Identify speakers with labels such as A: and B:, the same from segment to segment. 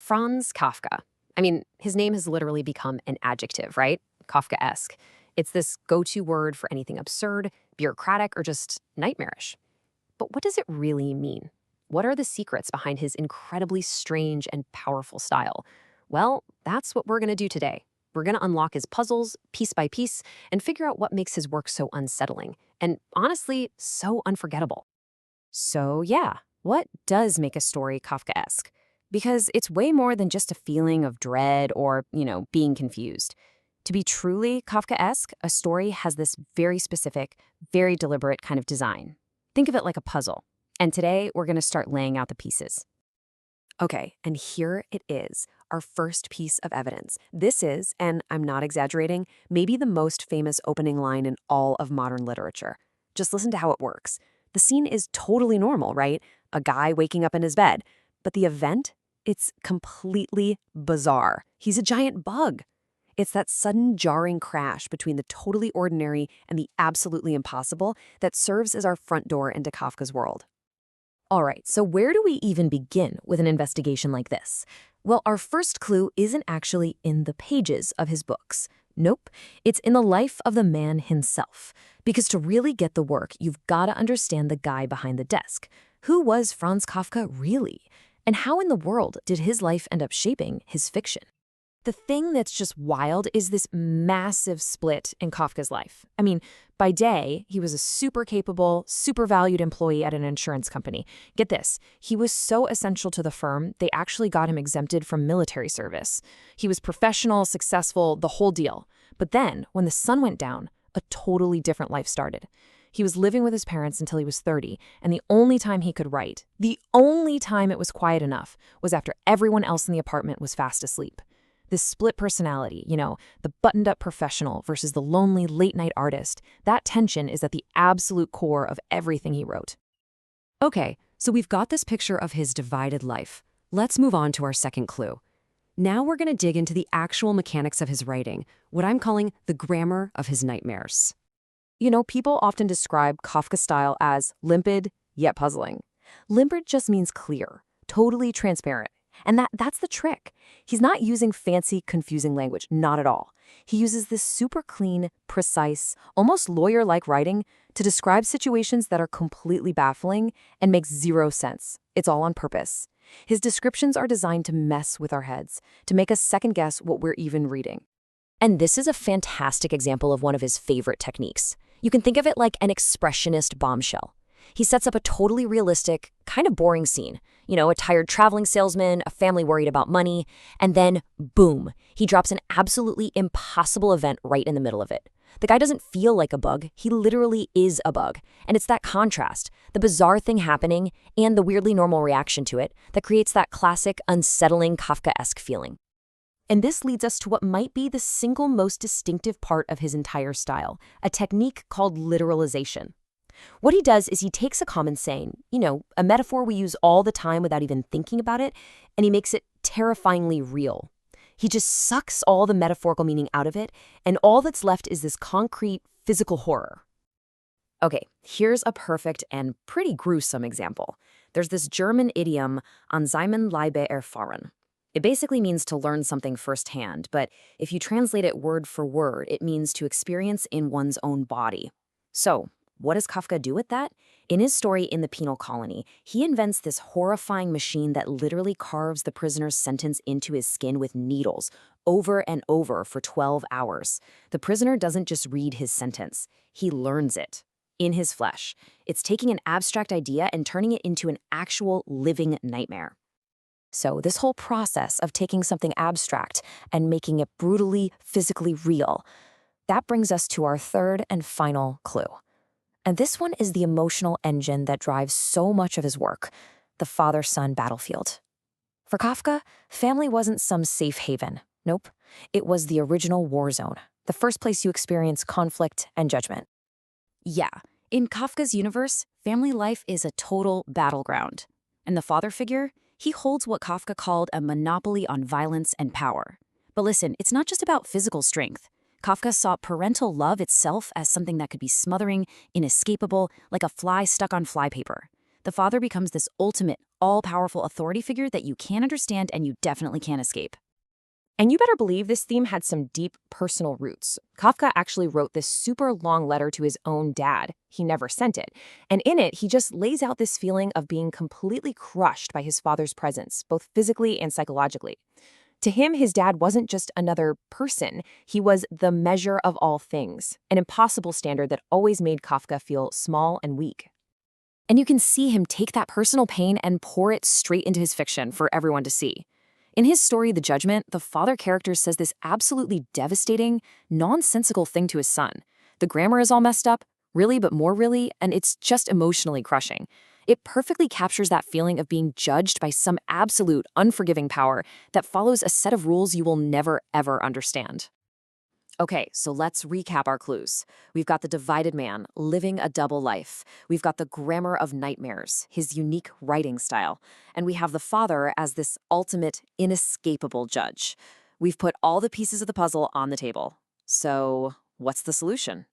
A: Franz Kafka. I mean, his name has literally become an adjective, right? Kafkaesque. It's this go-to word for anything absurd, bureaucratic, or just nightmarish. But what does it really mean? What are the secrets behind his incredibly strange and powerful style? Well, that's what we're going to do today. We're going to unlock his puzzles piece by piece and figure out what makes his work so unsettling and, honestly, so unforgettable. So, yeah, what does make a story Kafkaesque? Because it's way more than just a feeling of dread or, being confused. To be truly Kafkaesque, a story has this very specific, very deliberate kind of design. Think of it like a puzzle. And today, we're going to start laying out the pieces. Okay, and here it is, our first piece of evidence. This is, and I'm not exaggerating, maybe the most famous opening line in all of modern literature. Just listen to how it works. The scene is totally normal, right? A guy waking up in his bed. But the event? It's completely bizarre. He's a giant bug. It's that sudden jarring crash between the totally ordinary and the absolutely impossible that serves as our front door into Kafka's world. All right, so where do we even begin with an investigation like this? Well, our first clue isn't actually in the pages of his books. Nope, it's in the life of the man himself. Because to really get the work, you've got to understand the guy behind the desk. Who was Franz Kafka really? And how in the world did his life end up shaping his fiction? The thing that's just wild is this massive split in Kafka's life. I mean, by day, he was a super capable, super valued employee at an insurance company. Get this, he was so essential to the firm, they actually got him exempted from military service. He was professional, successful, the whole deal. But then, when the sun went down, a totally different life started. He was living with his parents until he was 30, and the only time he could write, the only time it was quiet enough, was after everyone else in the apartment was fast asleep. This split personality, the buttoned-up professional versus the lonely late-night artist, that tension is at the absolute core of everything he wrote. Okay, so we've got this picture of his divided life. Let's move on to our second clue. Now we're going to dig into the actual mechanics of his writing, what I'm calling the grammar of his nightmares. People often describe Kafka's style as limpid, yet puzzling. Limpid just means clear, totally transparent. And that's the trick. He's not using fancy, confusing language, not at all. He uses this super clean, precise, almost lawyer-like writing to describe situations that are completely baffling and make zero sense. It's all on purpose. His descriptions are designed to mess with our heads, to make us second-guess what we're even reading. And this is a fantastic example of one of his favorite techniques. You can think of it like an expressionist bombshell. He sets up a totally realistic, kind of boring scene. A tired traveling salesman, a family worried about money, and then, boom, he drops an absolutely impossible event right in the middle of it. The guy doesn't feel like a bug, he literally is a bug. And it's that contrast, the bizarre thing happening and the weirdly normal reaction to it, that creates that classic, unsettling Kafkaesque feeling. And this leads us to what might be the single most distinctive part of his entire style, a technique called literalization. What he does is he takes a common saying, a metaphor we use all the time without even thinking about it, and he makes it terrifyingly real. He just sucks all the metaphorical meaning out of it, and all that's left is this concrete, physical horror. Okay, here's a perfect and pretty gruesome example. There's this German idiom, Ansinnen Leibe erfahren. It basically means to learn something firsthand, but if you translate it word for word, it means to experience in one's own body. So, what does Kafka do with that? In his story In the Penal Colony, he invents this horrifying machine that literally carves the prisoner's sentence into his skin with needles, over and over for 12 hours. The prisoner doesn't just read his sentence, he learns it. In his flesh. It's taking an abstract idea and turning it into an actual living nightmare. So this whole process of taking something abstract and making it brutally, physically real, that brings us to our third and final clue. And this one is the emotional engine that drives so much of his work, the father-son battlefield. For Kafka, family wasn't some safe haven. Nope. It was the original war zone, the first place you experience conflict and judgment. Yeah, in Kafka's universe, family life is a total battleground. And the father figure, he holds what Kafka called a monopoly on violence and power. But listen, it's not just about physical strength. Kafka saw parental love itself as something that could be smothering, inescapable, like a fly stuck on flypaper.
B: The father becomes this ultimate, all-powerful authority figure that you can't understand and you definitely can't escape.
A: And you better believe this theme had some deep personal roots. Kafka actually wrote this super long letter to his own dad. He never sent it. And in it, he just lays out this feeling of being completely crushed by his father's presence, both physically and psychologically. To him, his dad wasn't just another person. He was the measure of all things, an impossible standard that always made Kafka feel small and weak. And you can see him take that personal pain and pour it straight into his fiction for everyone to see. In his story, The Judgment, the father character says this absolutely devastating, nonsensical thing to his son. The grammar is all messed up, really but more really, and it's just emotionally crushing. It perfectly captures that feeling of being judged by some absolute, unforgiving power that follows a set of rules you will never, ever understand. Okay, so let's recap our clues. We've got the divided man, living a double life. We've got the grammar of nightmares, his unique writing style. And we have the father as this ultimate, inescapable judge. We've put all the pieces of the puzzle on the table. So, what's the solution?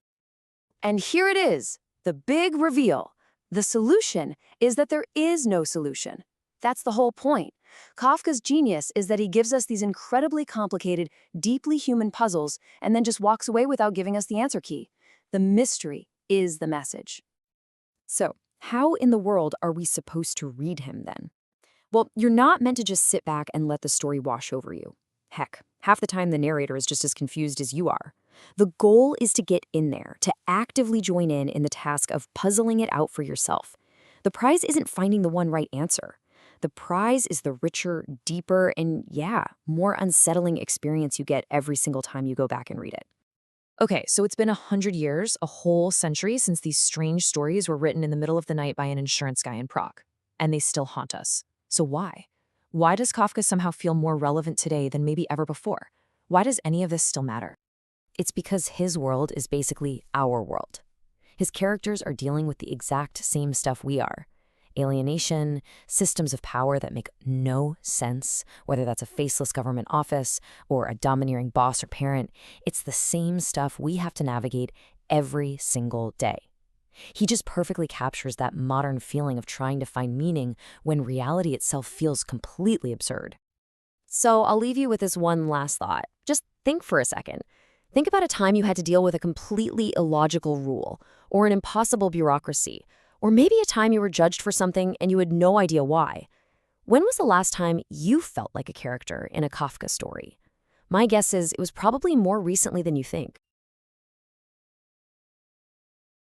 A: And here it is, the big reveal. The solution is that there is no solution. That's the whole point. Kafka's genius is that he gives us these incredibly complicated, deeply human puzzles and then just walks away without giving us the answer key. The mystery is the message. So, how in the world are we supposed to read him then? Well, you're not meant to just sit back and let the story wash over you. Heck, half the time the narrator is just as confused as you are. The goal is to get in there, to actively join in the task of puzzling it out for yourself. The prize isn't finding the one right answer. The prize is the richer, deeper, and more unsettling experience you get every single time you go back and read it. Okay, so it's been 100 years, a whole century, since these strange stories were written in the middle of the night by an insurance guy in Prague. And they still haunt us. So why? Why does Kafka somehow feel more relevant today than maybe ever before? Why does any of this still matter? It's because his world is basically our world. His characters are dealing with the exact same stuff we are. Alienation, systems of power that make no sense, whether that's a faceless government office or a domineering boss or parent, it's the same stuff we have to navigate every single day. He just perfectly captures that modern feeling of trying to find meaning when reality itself feels completely absurd. So I'll leave you with this one last thought. Just think for a second. Think about a time you had to deal with a completely illogical rule or an impossible bureaucracy, or maybe a time you were judged for something and you had no idea why. When was the last time you felt like a character in a Kafka story? My guess is it was probably more recently than you think.